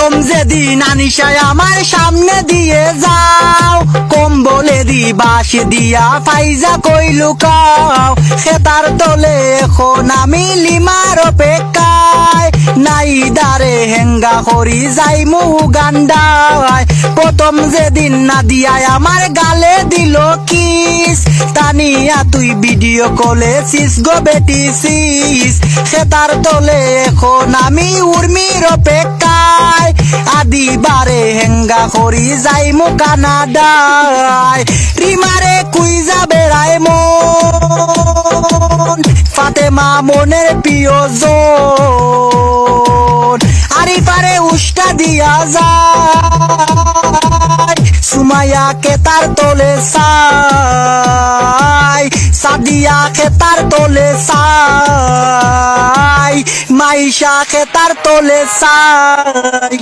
প্রথম যেদিন আনিশায় আমার সামনে দিয়ে যাও, কম্বলে দি বাঁশ দিয়া ফাইজা কই লুকাও। খেতার তলে এখন আমি লিমার অপেক্ষায়, নাই দারে হেঙ্গা করি যাইমু গান্ডায়। প্রথম যেদিন না দিয়ায় আমার গালে দিল কিস, তানিয়া তুই ভিডিও কলে সিস গো বেটি সিস। খেতার তলে এখন আমি উর্মির অপেক্ষায়, আদিবারে হেঙ্গা করি যাইমু কানাডায়। রিমারে কুই যাবে রায় মন, ফাতেমা মনের প্রিয়জন। আরিফারে উষ্টা দিয়া যায়, সুমাইয়াকে তার তোলে চাই, সাদিয়াকে তার তোলে চাই, মাইশাকে তার তোলে চাই।